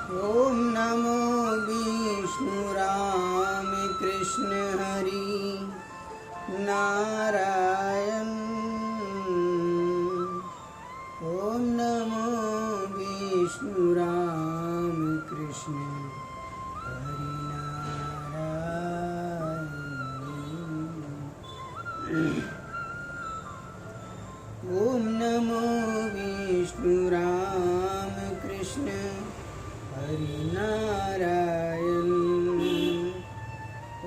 ओम नमो विष्णु राम कृष्ण हरि नारायण। ओम नमो विष्णु राम कृष्ण हरि नारायण। ओम नमो विष्णु राम कृष्ण हरि नारायण।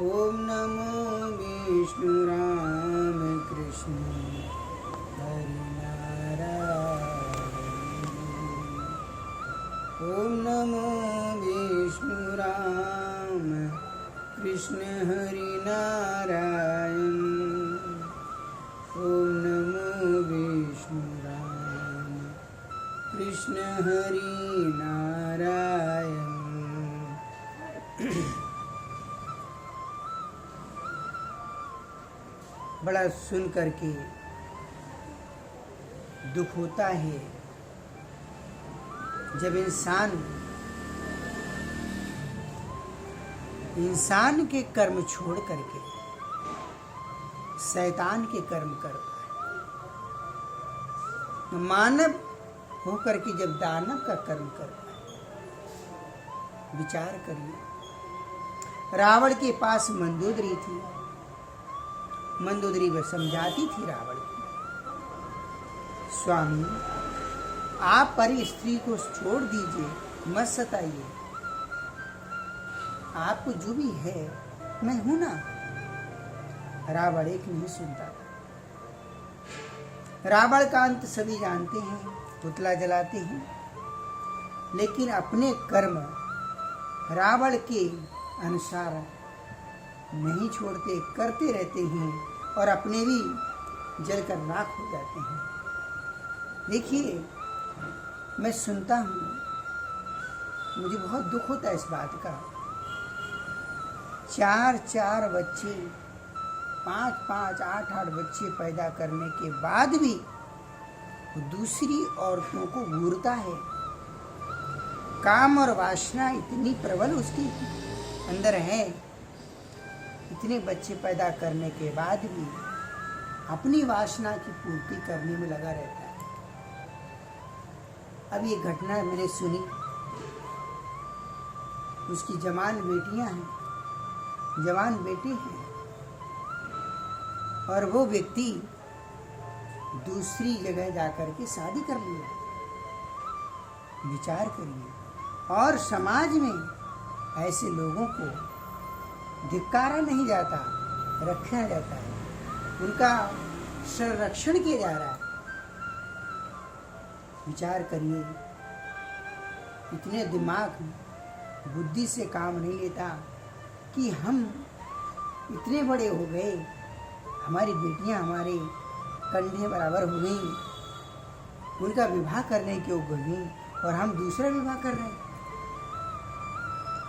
ओम नमो विष्णु राम कृष्ण हरि नारायण। ओम नमो विष्णु राम कृष्ण हरि नारायण। ओम नमो विष्णु राम कृष्ण हरि नारायण। बड़ा सुन करके दुख होता है जब इंसान के कर्म छोड़ करके शैतान के कर्म करता है, मानव होकर के जब दानव का कर्म करता है। विचार करिए, रावण के पास मंदोदरी थी, मंदोदरी वह समझाती थी रावण को, स्वामी आप परी स्त्री को छोड़ दीजिए, मत सताइए, आपको जो भी है मैं हूं ना। रावण एक नहीं सुनता था। रावण का अंत सभी जानते हैं, पुतला जलाते हैं, लेकिन अपने कर्म रावण के अनुसार नहीं छोड़ते, करते रहते हैं और अपने भी जलकर राख हो जाते हैं। देखिए, मैं सुनता हूँ, मुझे बहुत दुख होता है इस बात का। 4-4 बच्चे, 5-5, 8-8 बच्चे पैदा करने के बाद भी वो दूसरी औरतों को घूरता है। काम और वासना इतनी प्रबल उसके अंदर है, इतने बच्चे पैदा करने के बाद भी अपनी वासना की पूर्ति करने में लगा रहता है। अब ये घटना मैंने सुनी, उसकी जवान बेटियां हैं, जवान बेटे हैं, और वो व्यक्ति दूसरी जगह जाकर के शादी कर लिया। विचार करिए, और समाज में ऐसे लोगों को धिक्कारा नहीं जाता, रखा जाता है, उनका संरक्षण किया जा रहा है। विचार करिए, इतने दिमाग बुद्धि से काम नहीं लेता कि हम इतने बड़े हो गए, हमारी बेटियां हमारे कंधे बराबर हो गई, उनका विवाह करने के योग्य हो गई और हम दूसरा विवाह कर रहे हैं।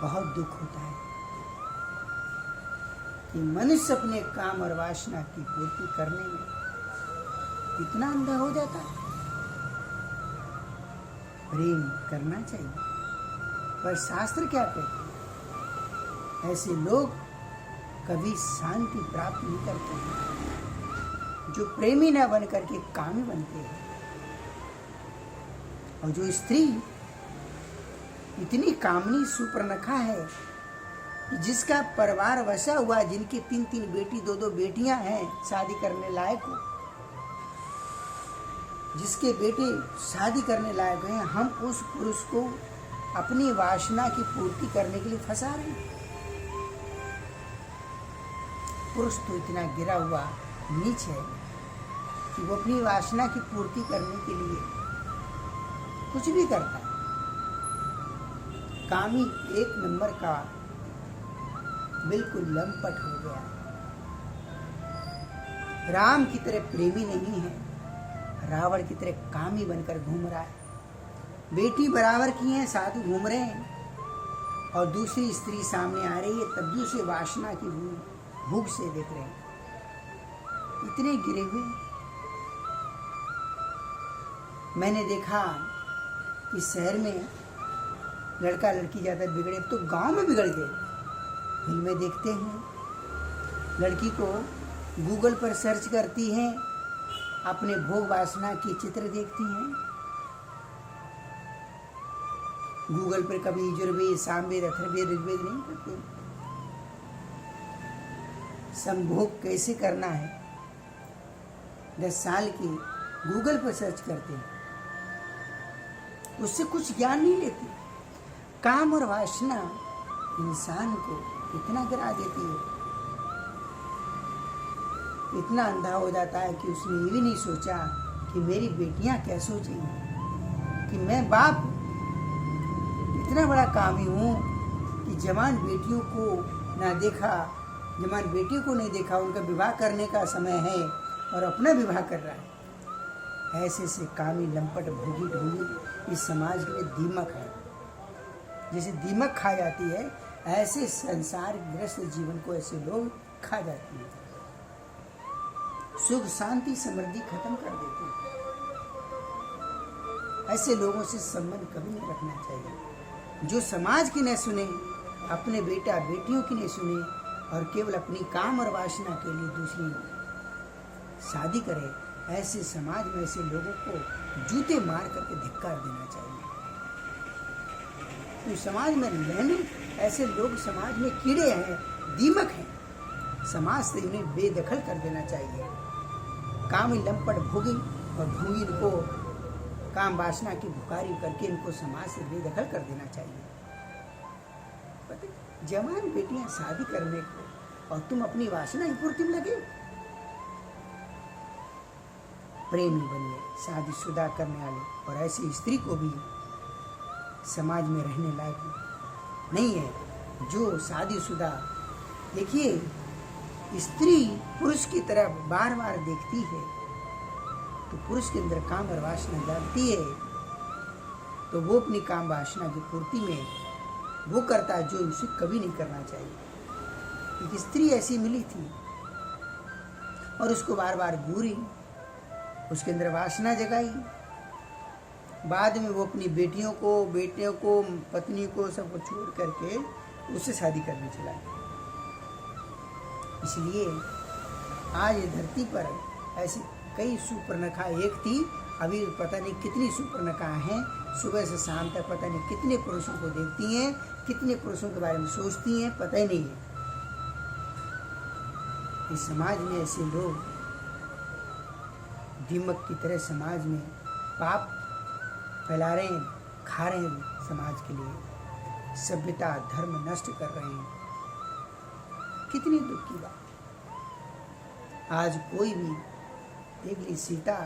बहुत दुख होता है कि मनुष्य अपने काम और वासना की पूर्ति करने में इतना अंधा हो जाता है। प्रेम करना चाहिए, पर शास्त्र क्या कहते हैं, ऐसे लोग कभी शांति प्राप्त नहीं करते हैं, जो प्रेमी न बन करके कामी बनते हैं। और जो स्त्री इतनी कामनी सुपर्णखा है कि जिसका परिवार वसा हुआ, जिनकी 3-3 बेटी 2-2 बेटियां हैं शादी करने लायक हो, जिसके बेटे शादी करने लायक हैं, हम उस पुरुष को अपनी वासना की पूर्ति करने के लिए फंसा रहे हैं। पुरुष तो इतना गिरा हुआ नीच है कि वो अपनी वासना की पूर्ति करने के लिए कुछ भी करता है। कामी एक नंबर का बिल्कुल लंपट हो गया। राम की तरह प्रेमी नहीं है, रावण की तरह कामी बनकर घूम रहा है। बेटी बराबर की है, साधु घूम रहे हैं, और दूसरी स्त्री सामने आ रही है, तब भी उसे वासना की भूख से देख रहे हैं। इतने गिरे हुए। मैंने देखा कि शहर में लड़का लड़की ज़्यादा बिगड़े तो गांव में बिगड़ गए। फिल्में देखते हैं, लड़की को गूगल पर सर्च करती हैं, अपने भोग वासना की चित्र देखती हैं। गूगल पर कभी यजुर्वेद, सामवेद, अथर्ववेद, ऋग्वेद नहीं करते। संभोग कैसे करना है 10 साल की गूगल पर सर्च करते हैं, उससे कुछ ज्ञान नहीं लेते। काम और वासना इंसान को इतना गिरा देती है, इतना अंधा हो जाता है कि उसने ये भी नहीं सोचा कि मेरी बेटियां क्या सोचेंगी, कि मैं बाप इतना बड़ा कामी हूँ कि जवान बेटियों को ना देखा, जवान बेटियों को नहीं देखा, उनका विवाह करने का समय है और अपना विवाह कर रहा है। ऐसे से कामी, लंपट, भोगी ढोंगी इस समाज के लिए दीमक है। जैसे दीमक खा जाती है, ऐसे संसार ग्रस्त जीवन को ऐसे लोग खा जाती है। सुख, शांति, समृद्धि खत्म कर देते हैं। ऐसे लोगों से संबंध कभी नहीं रखना चाहिए। जो समाज की न सुने, अपने बेटा बेटियों की नहीं सुने और केवल अपनी काम और वासना के लिए दूसरी शादी करे, ऐसे समाज में ऐसे लोगों को जूते मार करके धिक्कार देना चाहिए। तो समाज में रहने ऐसे लोग समाज में कीड़े हैं, दीमक हैं। समाज से उन्हें बेदखल कर देना चाहिए। कामी, लंपट, भोगी और ढोंगी को काम वासना की भुखारी करके इनको समाज से बेदखल कर देना चाहिए। जवान बेटियां शादी करने को और तुम अपनी वासना की पूर्ति में लगे। प्रेमी बनिए, शादीशुदा करने वाले, और ऐसी स्त्री को भी समाज में रहने लायक नहीं है जो शादीशुदा। देखिए, स्त्री पुरुष की तरफ बार बार देखती है तो पुरुष के अंदर काम और वासना डालती है, तो वो अपनी काम वासना की पूर्ति में वो करता है जो उसे कभी नहीं करना चाहिए। एक स्त्री ऐसी मिली थी और उसको बार बार घूरी, उसके अंदर वासना जगाई। बाद में वो अपनी बेटियों को, पत्नी को, सबको छोड़ करके उससे शादी करने चला गया। इसलिए आज धरती पर ऐसी कई सुपर्णखा एक थी, अभी पता नहीं कितनी सुपर्णखा हैं। सुबह से शाम तक पता नहीं कितने पुरुषों को देखती हैं, कितने पुरुषों के बारे में सोचती हैं, पता ही नहीं है। इस समाज में ऐसे लोग दीमक की तरह समाज में पाप फैला रहे हैं, खा रहे हैं समाज के लिए, सभ्यता धर्म नष्ट कर रहे हैं। कितनी दुख की बात। आज कोई भी एक सीता,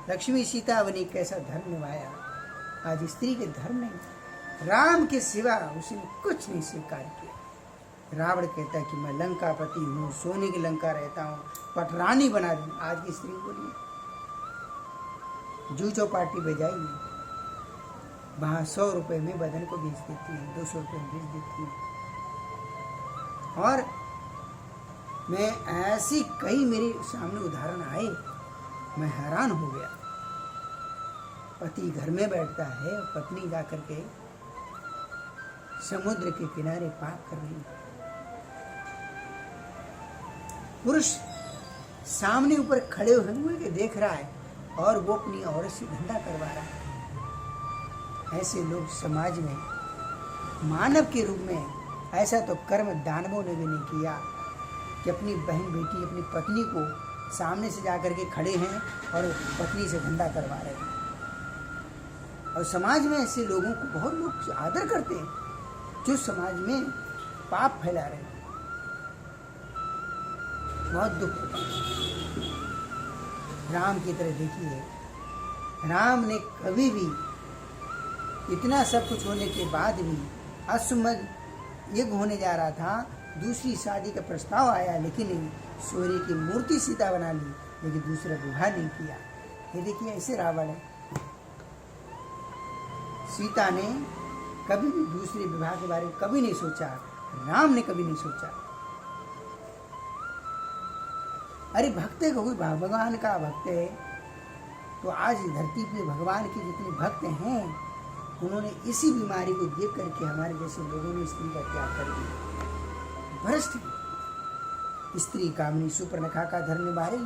लक्ष्मी सीता बनी, कैसा धर्म निभाया। आज स्त्री के धर्म नहीं, राम के सिवा उसने कुछ नहीं स्वीकार किया। रावण कहता है कि मैं लंकापति हूँ, सोने की लंका रहता हूँ, पटरानी बना दूँ। आज की स्त्री बोली जू चौपाटी बजाई, वहाँ 100 रुपए में बदन को बेच देती है, 200 रुपये में बेच देती है। और मैं ऐसी कई मेरे सामने उदाहरण आए, मैं हैरान हो गया। पति घर में बैठता है और पत्नी जाकर के समुद्र के किनारे पाप कर रही है। पुरुष सामने ऊपर खड़े हुए के देख रहा है और वो अपनी औरत से धंधा करवा रहा है। ऐसे लोग समाज में मानव के रूप में, ऐसा तो कर्म दानवों ने भी नहीं किया कि अपनी बहन बेटी, अपनी पत्नी को सामने से जाकर के खड़े हैं और पत्नी से धंधा करवा रहे हैं। और समाज में ऐसे लोगों को बहुत लोग आदर करते हैं जो समाज में पाप फैला रहे हैं। बहुत दुख होता है। राम की तरह देखिए, राम ने कभी भी इतना सब कुछ होने के बाद भी अश्वमेध युद्ध होने जा रहा था, दूसरी शादी का प्रस्ताव आया, लेकिन सूर्य की मूर्ति सीता बना ली, लेकिन दूसरा विवाह नहीं किया। ये देखिए, ऐसे रावण है। सीता ने कभी भी दूसरे विवाह के बारे में कभी नहीं सोचा, राम ने कभी नहीं सोचा। अरे भक्त है, कोई भगवान का भक्त है तो आज धरती पे भगवान के जितने भक्त हैं उन्होंने इसी बीमारी को देख करके हमारे जैसे लोगों ने स्त्री का त्याग कर दिया। भ्रष्ट स्त्री कामनी सुपर्णखा का धर्म निभाए,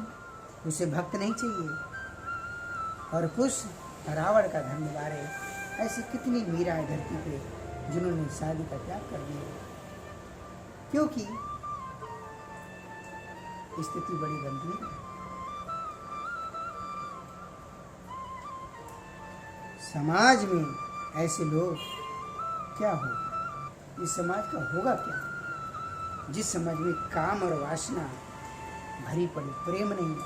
उसे भक्त नहीं चाहिए, और कुश रावण का धर्म निभा रहे। ऐसी कितनी मीरा है धरती पे जिन्होंने शादी का त्याग कर दिया, क्योंकि स्थिति बड़ी गंभीर है। समाज में ऐसे लोग क्या होगा, इस समाज का होगा क्या? जिस समाज में काम और वासना भरी पड़ी, प्रेम नहीं।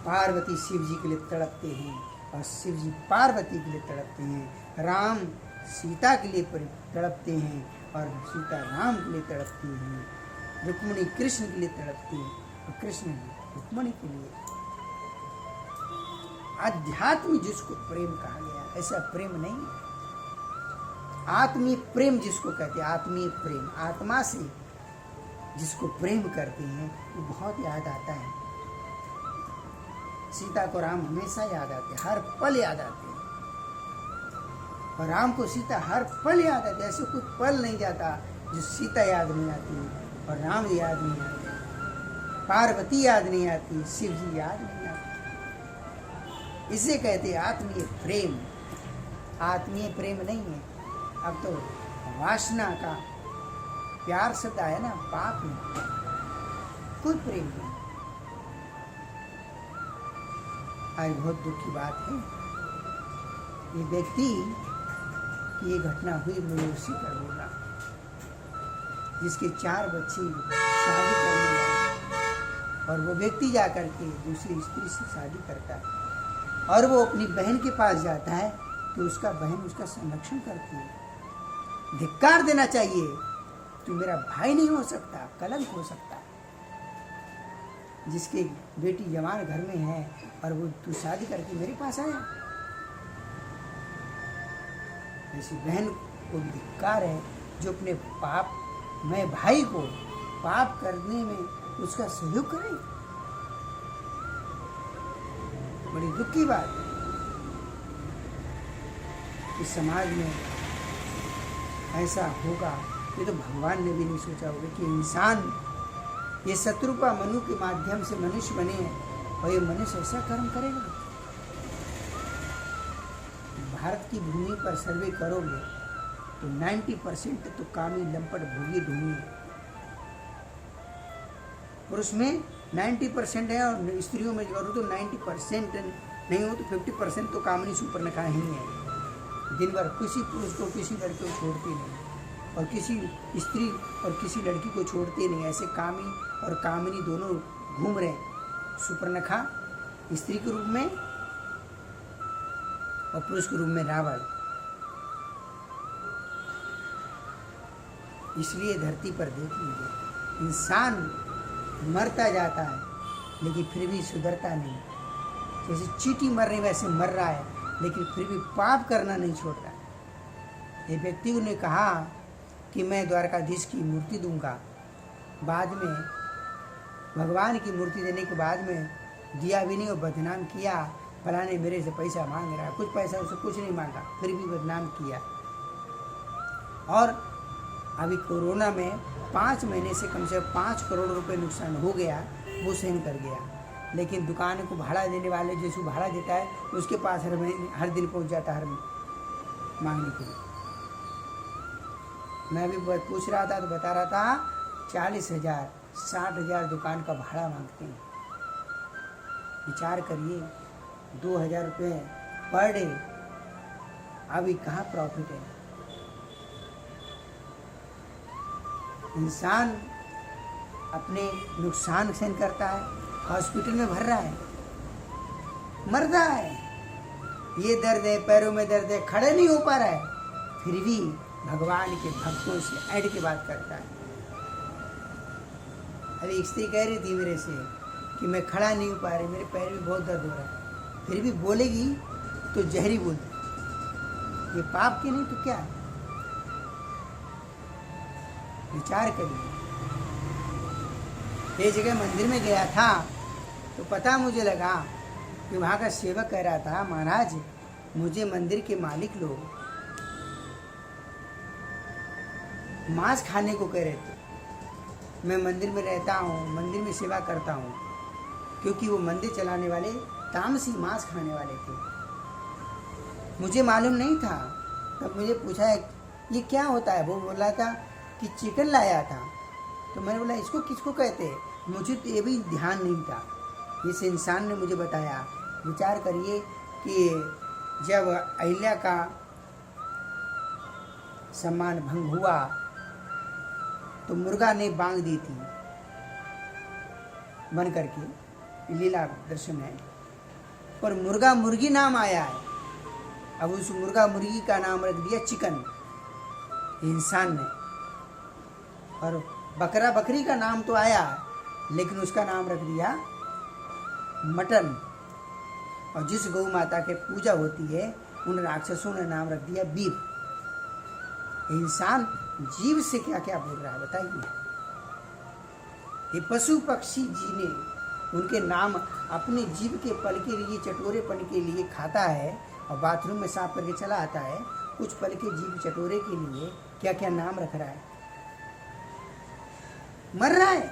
पार्वती शिव जी के लिए तड़पते हैं और शिव जी पार्वती के लिए तड़पते हैं। राम सीता के लिए तड़पते हैं और सीता राम के लिए तड़पती हैं। रुक्मिणी कृष्ण के लिए तड़पती है और कृष्ण रुक्मिणी के लिए। अध्यात्म जिसको प्रेम कहा गया, ऐसा प्रेम नहीं है। आत्मीय प्रेम जिसको कहते हैं, आत्मीय प्रेम, आत्मा से जिसको प्रेम करते हैं, वो बहुत याद आता है। सीता को राम हमेशा याद आते हैं, हर पल याद आते हैं, और राम को सीता हर पल याद आती है। ऐसे कोई पल नहीं जाता जो सीता याद नहीं आती और राम याद नहीं आते, पार्वती याद नहीं आती, शिव जी याद नहीं आते। इसे कहते हैं आत्मीय प्रेम। आत्मीय प्रेम नहीं है, अब तो वासना का प्यार शब्द आया ना, पाप में कोई प्रेम नहीं। आज बहुत दुख की बात है, ये व्यक्ति की ये घटना हुई, मुझे उसी पर बोला, जिसके 4 बच्चे शादी करने लगे और वो व्यक्ति जाकर के दूसरी स्त्री से शादी करता है और वो अपनी बहन के पास जाता है तो उसका बहन उसका संरक्षण करती है। धिक्कार देना चाहिए, तू मेरा भाई नहीं हो सकता, कलंक हो सकता है। जिसके बेटी जवान घर में है और वो तू शादी करके मेरे पास आया, ऐसी बहन को धिक्कार है जो अपने पाप में भाई को पाप करने में उसका सहयोग करे। बड़ी दुख की बात है। इस समाज में ऐसा होगा, ये तो भगवान ने भी नहीं सोचा होगा कि इंसान ये शत्रुपा मनु के माध्यम से मनुष्य बने और ये मनुष्य ऐसा कर्म करेगा। भारत की भूमि पर सर्वे करोगे तो 90% तो कामी लंपट भोगी ढूंढे। पुरुष में 90% है और स्त्रियों में करो तो 90% नहीं हो तो 50% तो कामनी सुपर्णखा ही है। दिन भर किसी पुरुष को किसी लड़के को छोड़ती नहीं और किसी स्त्री और किसी लड़की को छोड़ते नहीं। ऐसे कामी और कामिनी दोनों घूम रहे, सुपर्णखा स्त्री के रूप में और पुरुष के रूप में रावण। इसलिए धरती पर देख लीजिए, इंसान मरता जाता है लेकिन फिर भी सुधरता नहीं। जैसे चींटी मर रही वैसे मर रहा है लेकिन फिर भी पाप करना नहीं छोड़ रहा है। एक व्यक्ति ने कहा कि मैं द्वारकाधीश की मूर्ति दूंगा, बाद में भगवान की मूर्ति देने के बाद में दिया भी नहीं और बदनाम किया, फलाने मेरे से पैसा मांग रहा है। कुछ पैसा उससे कुछ नहीं मांगा, फिर भी बदनाम किया। और अभी कोरोना में 5 महीने से कम से कम 5 करोड़ रुपए नुकसान हो गया, वो सहन कर गया। लेकिन दुकान को भाड़ा देने वाले जिसको भाड़ा देता है उसके पास हर दिन पहुंच जाता है हर मांगने के लिए। मैं भी पूछ रहा था तो बता रहा था 40,000 60,000 दुकान का भाड़ा मांगते हैं। विचार करिए, 2,000 रुपये पर डे, अभी कहाँ प्रॉफिट है। इंसान अपने नुकसान सहन करता है, हॉस्पिटल में भर रहा है, मर रहा है, ये दर्द है, पैरों में दर्द है, खड़े नहीं हो पा रहा है, फिर भी भगवान के भक्तों से ऐड के बात करता है। अरे एक स्त्री कह रही थी मेरे से कि मैं खड़ा नहीं हो पा रही, मेरे पैर में बहुत दर्द हो रहा है, फिर भी बोलेगी तो जहरी बोलती। ये पाप की नहीं तो क्या है? विचार करिए। ये जगह मंदिर में गया था तो पता मुझे लगा कि वहाँ का सेवक कह रहा था, महाराज मुझे मंदिर के मालिक लोग मांस खाने को कह रहे थे। मैं मंदिर में रहता हूँ, मंदिर में सेवा करता हूँ, क्योंकि वो मंदिर चलाने वाले तामसी मांस खाने वाले थे। मुझे मालूम नहीं था। तब मुझे पूछा ये क्या होता है। वो बोला था कि चिकन लाया था। तो मैंने बोला इसको किसको कहते हैं। मुझे तो ये भी ध्यान नहीं था। इस इंसान ने मुझे बताया। विचार करिए कि जब अहिल्या का सम्मान भंग हुआ तो मुर्गा ने बांग दी थी बन करके, लीला दर्शन है। पर मुर्गा मुर्गी नाम आया है। अब उस मुर्गा मुर्गी का नाम रख दिया चिकन इंसान ने, और बकरा बकरी का नाम तो आया लेकिन उसका नाम रख दिया मटन। और जिस गौ माता के पूजा होती है उन राक्षसों ने नाम रख दिया बीफ। इंसान जीव से क्या क्या बोल रहा है बताइए। ये पशु पक्षी जीने उनके नाम अपने जीव के पल के लिए, चटोरेपन के लिए खाता है और बाथरूम में साफ करके चला आता है। कुछ पल के जीव चटोरे के लिए क्या क्या नाम रख रहा है। मर रहा है।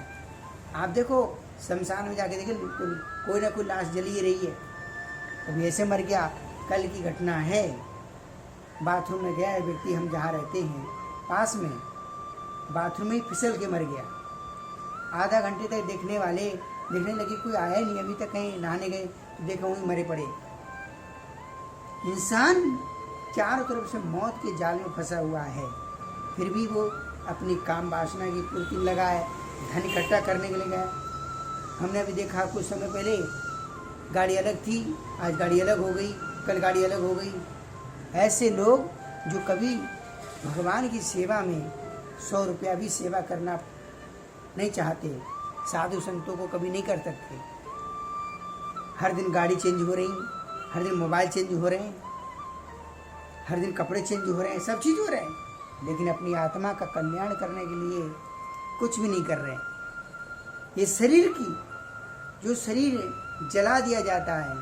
आप देखो शमशान में जाके देखिए, कोई ना कोई लाश जली रही है। कभी ऐसे मर गया। कल की घटना है, बाथरूम में गया है व्यक्ति, हम जहाँ रहते हैं पास में, बाथरूम में ही फिसल के मर गया। आधा घंटे तक देखने लगे कोई आया ही नहीं, अभी तक कहीं नहाने गए तो देखा वहीं मरे पड़े। इंसान चारों तरफ से मौत के जाल में फंसा हुआ है, फिर भी वो अपनी काम वासना की पूर्ति में लगा है, धन इकट्ठा करने के लिए गया। हमने अभी देखा कुछ समय पहले गाड़ी अलग थी, आज गाड़ी अलग हो गई, कल गाड़ी अलग हो गई। ऐसे लोग जो कभी भगवान की सेवा में 100 रुपया भी सेवा करना नहीं चाहते, साधु संतों को कभी नहीं कर सकते। हर दिन गाड़ी चेंज हो रही, हर दिन मोबाइल चेंज हो रहे हैं, हर दिन कपड़े चेंज हो रहे हैं, सब चीज़ हो रहे हैं, लेकिन अपनी आत्मा का कल्याण करने के लिए कुछ भी नहीं कर रहे हैं। ये शरीर की, जो शरीर जला दिया जाता है,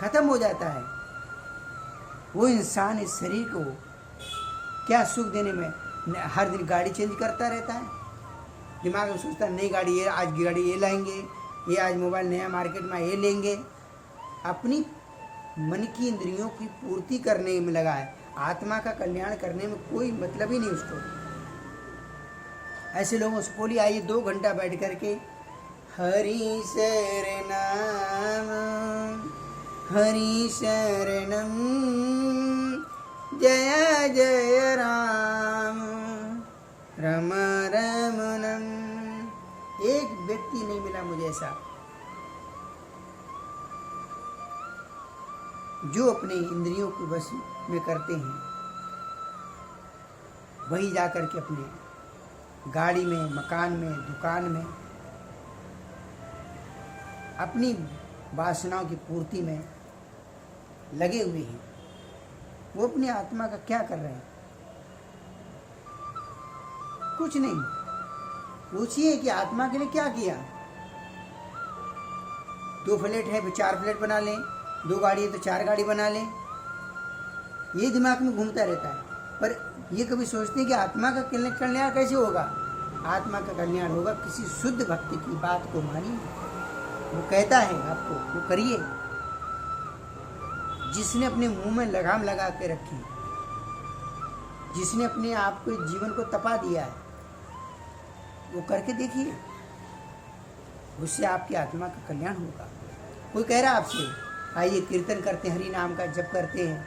खत्म हो जाता है, वो इंसान इस शरीर को क्या सुख देने में हर दिन गाड़ी चेंज करता रहता है। दिमाग में सोचता है नई गाड़ी ये, आज की गाड़ी ये लाएंगे, ये आज मोबाइल नया मार्केट में ये लेंगे। अपनी मन की इंद्रियों की पूर्ति करने में लगा है, आत्मा का कल्याण करने में कोई मतलब ही नहीं उसको। ऐसे लोगों से बोलिए आइए 2 घंटा बैठ करके हरि शरणम हरि शरणम जय जय राम रम रमनम। एक व्यक्ति नहीं मिला मुझे ऐसा जो अपने इंद्रियों को वश में करते हैं। वही जाकर के अपने गाड़ी में, मकान में, दुकान में अपनी वासनाओं की पूर्ति में लगे हुए हैं। वो अपनी आत्मा का क्या कर रहे हैं? कुछ नहीं। पूछिए कि आत्मा के लिए क्या किया। 2 फ्लैट है तो 4 फ्लैट बना लें, 2 गाड़ी है तो 4 गाड़ी बना लें। ये दिमाग में घूमता रहता है, पर ये कभी सोचते हैं कि आत्मा का कल्याण कैसे होगा। आत्मा का कल्याण होगा किसी शुद्ध भक्ति की बात को मानिए, वो कहता है आपको, वो करिए। जिसने अपने मुंह में लगाम लगा के रखी, जिसने अपने आप को जीवन को तपा दिया है, वो करके देखिए, उससे आपकी आत्मा का कल्याण होगा। कोई कह रहा है आपसे आइए कीर्तन करते हैं, हरि नाम का जप करते हैं,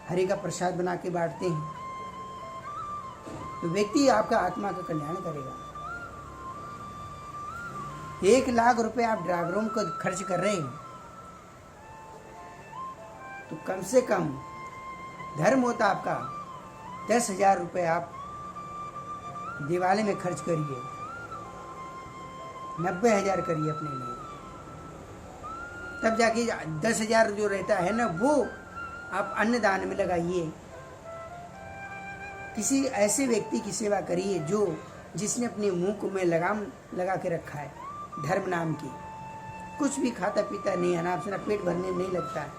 हरि का प्रसाद बना के बांटते हैं, तो व्यक्ति आपका आत्मा का कल्याण करेगा। 1 लाख रुपए आप ड्राइवरों को खर्च कर रहे हैं, तो कम से कम धर्म होता आपका 10,000 रुपये आप दिवाली में खर्च करिए, 90,000 करिए अपने लिए, तब जाके 10,000 जो रहता है ना, वो आप अन्नदान में लगाइए। किसी ऐसे व्यक्ति की सेवा करिए जिसने अपने मुंह को में लगाम लगा के रखा है धर्म नाम की, कुछ भी खाता पीता नहीं, अनाप शनाप पेट भरने नहीं लगता है,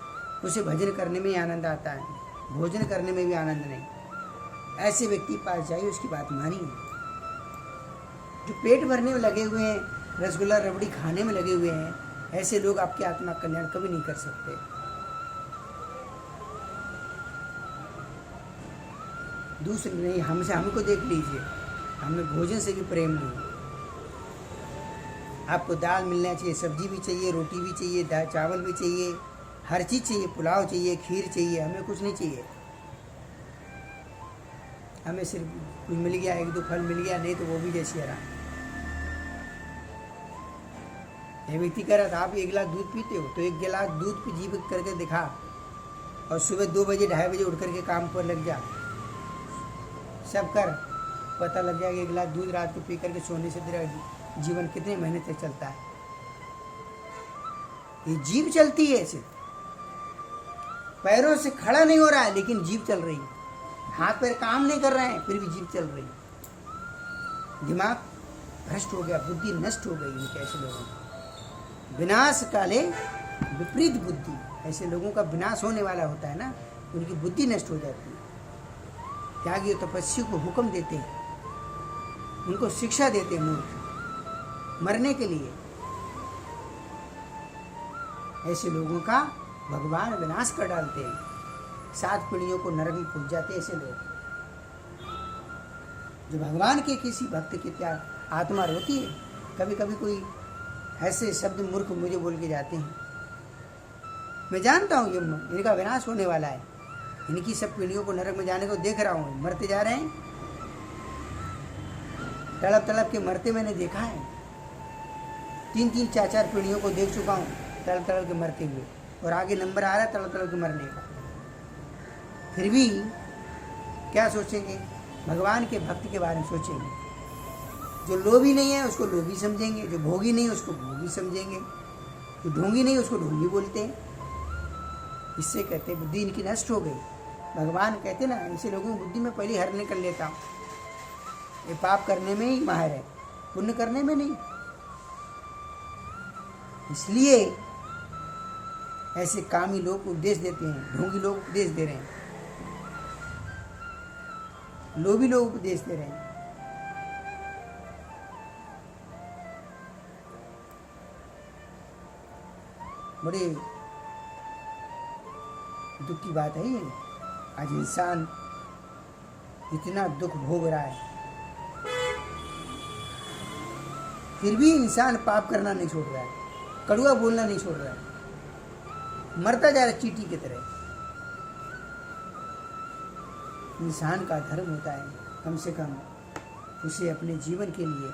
उसे भजन करने में ही आनंद आता है, भोजन करने में भी आनंद नहीं। ऐसे व्यक्ति पास जाइए, उसकी बात मानिए। जो पेट भरने में लगे हुए हैं, रसगुल्ला रबड़ी खाने में लगे हुए हैं, ऐसे लोग आपकी आत्मा कल्याण कभी नहीं कर सकते। दूसरे नहीं, हमको देख लीजिए, हमें भोजन से भी प्रेम नहीं। आपको दाल मिलना चाहिए, सब्जी भी चाहिए, रोटी भी चाहिए, दाल चावल भी चाहिए, हर चीज़ चाहिए, पुलाव चाहिए, खीर चाहिए, हमें कुछ नहीं चाहिए। हमें सिर्फ कुछ मिल गया, एक दो फल मिल गया, नहीं तो वो भी जैसी आराम। ये व्यक्ति कह रहा था, आप 1 गिलास दूध पीते हो तो 1 गिलास दूध पे जीभ करके दिखा, और सुबह 2 बजे 2:30 बजे उठ करके काम पर लग जा, सब कर, पता लग जाएगा 1 गिलास दूध रात को पी करके सोने से तेरा जीवन कितने महीने तक चलता है। ये जीभ चलती है, ऐसे पैरों से खड़ा नहीं हो रहा है लेकिन जीभ चल रही है, हाथ पैर काम नहीं कर रहे हैं फिर भी जीभ चल रही है। दिमाग भ्रष्ट हो गया, बुद्धि नष्ट हो गई इनके ऐसे लोगों की। विनाश काले विपरीत बुद्धि, ऐसे लोगों का विनाश होने वाला होता है ना, उनकी बुद्धि नष्ट हो जाती है। त्यागी तपस्वी को हुक्म देते हैं, उनको शिक्षा देते हैं मूर्ख मरने के लिए। ऐसे लोगों का भगवान विनाश कर डालते हैं, 7 पीढ़ियों को नरक में कूद जाते हैं ऐसे लोग। जो भगवान के किसी भक्त की क्या आत्मा रोती है, कभी कभी कोई ऐसे शब्द मूर्ख मुझे बोल के जाते हैं, मैं जानता हूँ ये इनका विनाश होने वाला है, इनकी सब पीढ़ियों को नरक में जाने को देख रहा हूँ, मरते जा रहे हैं, तड़प तड़प के मरते मैंने देखा है। 3-3, 4-4 पीढ़ियों को देख चुका हूँ तड़प तड़प के मरते हुए, और आगे नंबर आ रहा है तड़प तड़प के मरने का। फिर भी क्या सोचेंगे, भगवान के भक्त के बारे में सोचेंगे। जो लोभी नहीं है उसको लोभी समझेंगे, जो भोगी नहीं है उसको भोगी समझेंगे, जो ढोंगी नहीं उसको ढोंगी बोलते हैं। इससे कहते हैं बुद्धि इनकी नष्ट हो गई। भगवान कहते ना, ऐसे लोगों की बुद्धि में पहले हरण कर लेता हूँ। ये पाप करने में ही माहिर है, पुण्य करने में नहीं। इसलिए ऐसे कामी लोग उपदेश देते हैं, ढोंगी लोग उपदेश दे रहे हैं, लोभी लोग उपदेश दे रहे हैं। बड़े दुख की बात है ये। आज इंसान इतना दुख भोग रहा है, फिर भी इंसान पाप करना नहीं छोड़ रहा है, कड़वा बोलना नहीं छोड़ रहा है, मरता जा रहा है चींटी की तरह। इंसान का धर्म होता है कम से कम उसे अपने जीवन के लिए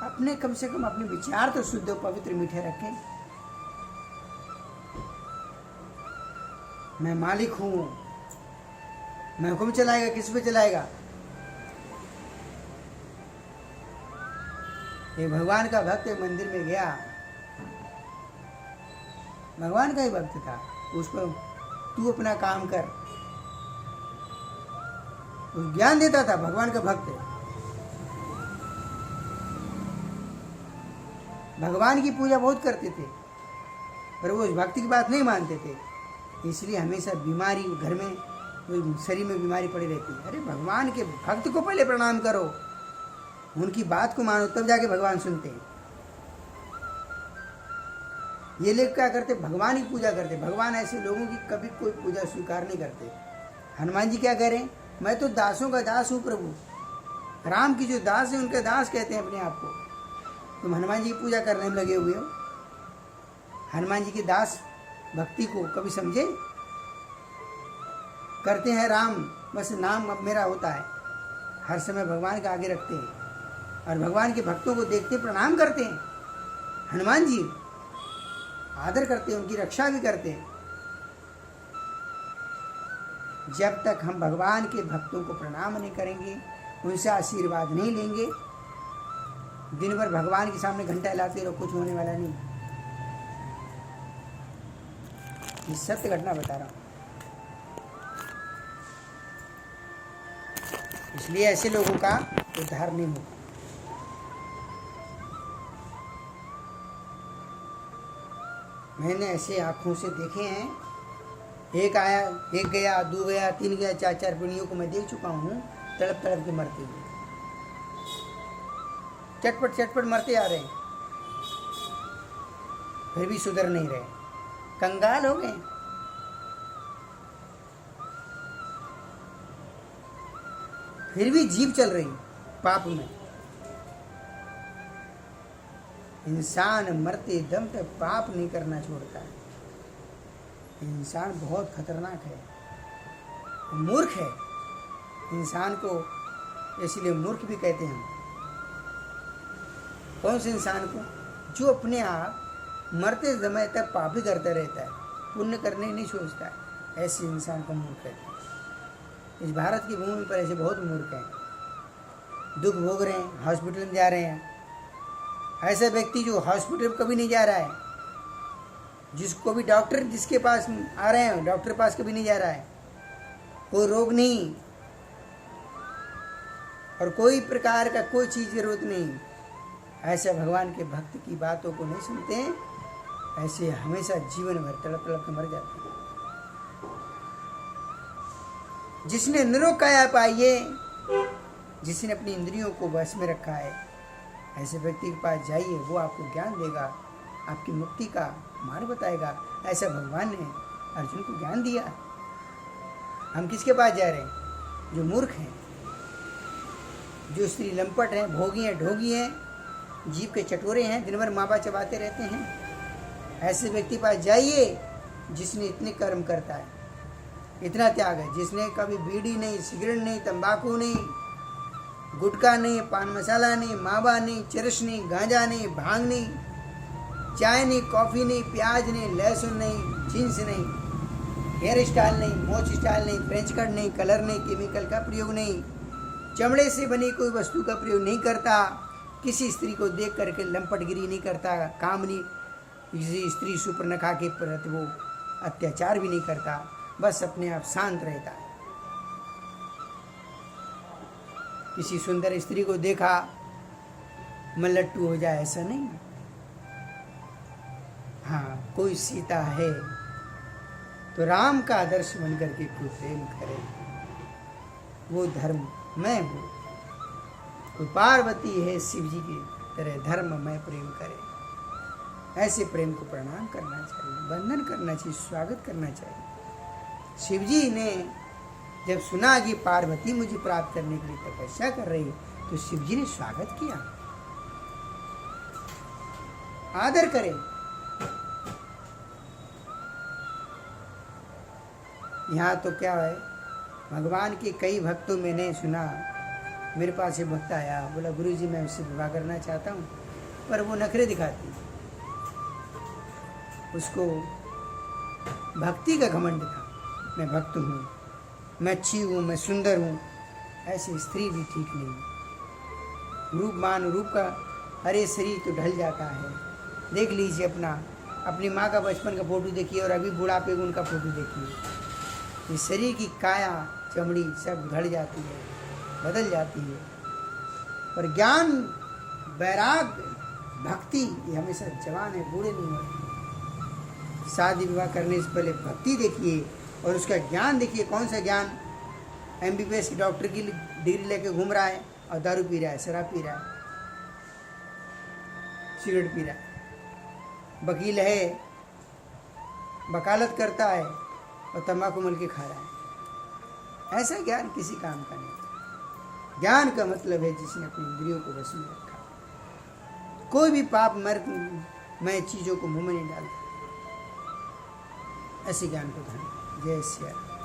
अपने कम से कम अपने विचार तो शुद्ध और पवित्र मीठे रखें। मैं मालिक हूं, मैं हुक्म चलाएगा, किस पे चलाएगा? एक भगवान का भक्त मंदिर में गया, भगवान का ही भक्त था, उसको तू अपना काम कर, वो ज्ञान देता था, भगवान का भक्त है। भगवान की पूजा बहुत करते थे पर वो भक्ति की बात नहीं मानते थे, इसलिए हमेशा बीमारी घर में, शरीर में बीमारी पड़ी रहती है। अरे भगवान के भक्त को पहले प्रणाम करो, उनकी बात को मानो, तब जाके भगवान सुनते हैं। ये लोग क्या करते, भगवान की पूजा करते। भगवान ऐसे लोगों की कभी कोई पूजा स्वीकार नहीं करते। हनुमान जी क्या कह रहे हैं, मैं तो दासों का दास हूँ प्रभु, राम की जो दास है उनके दास कहते हैं अपने आप को। तुम हनुमान जी की पूजा करने में लगे हुए हो। हनुमान जी की दास भक्ति को कभी समझे? करते हैं राम, बस नाम अब मेरा होता है, हर समय भगवान का आगे रखते हैं और भगवान के भक्तों को देखते प्रणाम करते हैं। हनुमान जी आदर करते हैं, उनकी रक्षा भी करते हैं। जब तक हम भगवान के भक्तों को प्रणाम नहीं करेंगे, उनसे आशीर्वाद नहीं लेंगे, दिन भर भगवान के सामने घंटा हिलाते रहो, कुछ होने वाला नहीं। ये सत्य घटना बता रहा हूं। इसलिए ऐसे लोगों का उद्धार नहीं होगा। मैंने ऐसे आँखों से देखे हैं, एक आया, एक गया, दो गया, तीन गया, चार चार पीढ़ियों को मैं देख चुका हूँ तड़प तड़प के मरते हुए, चटपट चटपट मरते आ रहे हैं, फिर भी सुधर नहीं रहे, कंगाल हो गए। फिर भी जीव चल रही पाप में। इंसान मरते दम तक पाप नहीं करना छोड़ता है। इंसान बहुत खतरनाक है, मूर्ख है। इंसान को इसलिए मूर्ख भी कहते हैं। कौन से इंसान को? जो अपने आप मरते समय तक पाप ही करता रहता है, पुण्य करने नहीं सोचता है, ऐसे इंसान को मूर्ख कहते हैं। इस भारत की भूमि पर ऐसे बहुत मूर्ख हैं, दुख भोग रहे हैं, हॉस्पिटल में जा रहे हैं। ऐसा व्यक्ति जो हॉस्पिटल कभी नहीं जा रहा है, जिसको भी डॉक्टर जिसके पास आ रहे हैं डॉक्टर पास कभी नहीं जा रहा है, कोई रोग नहीं और कोई प्रकार का कोई चीज़ जरूरत नहीं, ऐसा भगवान के भक्त की बातों को नहीं सुनते हैं, ऐसे हमेशा जीवन भर तड़प तड़प के मर जाते हैं। जिसने निरोग काया पाई है, जिसने अपनी इंद्रियों को वश में रखा है, ऐसे व्यक्ति के पास जाइए, वो आपको ज्ञान देगा, आपकी मुक्ति का मार्ग बताएगा। ऐसा भगवान ने अर्जुन को ज्ञान दिया। हम किसके पास जा रहे हैं? जो मूर्ख हैं, जो स्त्री लंपट हैं, भोगी हैं, ढोगी हैं, जीव के चटोरे हैं, दिन भर माँ बाप चबाते रहते हैं। ऐसे व्यक्ति पास जाइए जिसने इतने कर्म करता है, इतना त्याग है, जिसने कभी बीड़ी नहीं, सिगरेट नहीं, तंबाकू नहीं, गुटखा नहीं, पान मसाला नहीं, मावा नहीं, चरस नहीं, गांजा नहीं, भांग नहीं, चाय नहीं, कॉफ़ी नहीं, प्याज नहीं, लहसुन नहीं, जींस नहीं, हेयर स्टाइल नहीं, मोच स्टाइल नहीं, फ्रेंच कट नहीं, कलर नहीं, केमिकल का प्रयोग नहीं, चमड़े से बनी कोई वस्तु का प्रयोग नहीं करता, किसी स्त्री को देख करके लंपटगिरी नहीं करता, काम नहीं, किसी स्त्री सुपर्णखा के प्रति वो अत्याचार भी नहीं करता, बस अपने आप शांत रहता है। किसी सुंदर स्त्री को देखा मन लट्टू हो जाए, ऐसा नहीं। हाँ, कोई सीता है तो राम का आदर्श बन करके कोई प्रेम करे, वो धर्म मैं हूँ। कोई पार्वती है शिव जी की तरह धर्म में प्रेम करे, ऐसे प्रेम को प्रणाम करना चाहिए, वंदन करना चाहिए, स्वागत करना चाहिए। शिव जी ने जब सुना कि पार्वती मुझे प्राप्त करने के लिए तपस्या कर रही है, तो शिव जी ने स्वागत किया, आदर करें। यहाँ तो क्या है, भगवान के कई भक्तों मैंने सुना, मेरे पास एक भक्त आया, बोला गुरुजी मैं उससे विवाह करना चाहता हूँ, पर वो नखरे दिखाती, उसको भक्ति का घमंड था, मैं भक्त हूँ, मैं अच्छी हूँ, मैं सुंदर हूँ। ऐसी स्त्री भी ठीक नहीं। रूपमान रूप का हरे शरीर तो ढल जाता है। देख लीजिए अपनी माँ का बचपन का फोटो देखिए और अभी बुढ़ापे उनका फोटो देखिए, इस शरीर की काया चमड़ी सब ढल जाती है, बदल जाती है। पर ज्ञान, वैराग, भक्ति ये हमेशा जवान है, बूढ़े नहीं होते। शादी विवाह करने से पहले भक्ति देखिए और उसका ज्ञान देखिए। कौन सा ज्ञान? MBBS की डॉक्टर की डिग्री लेके घूम रहा है और दारू पी रहा है, शराब पी रहा है, सिगरेट पी रहा है, वकील है, वकालत करता है और तंबाकू मल के खा रहा है। ऐसा ज्ञान किसी काम का नहीं। ज्ञान का मतलब है जिसने अपनी इंद्रियों को वश में रखा, कोई भी पाप मैं चीज़ों को मुंह में नहीं डालता, ऐसे ज्ञान को धन। जय श्री राम।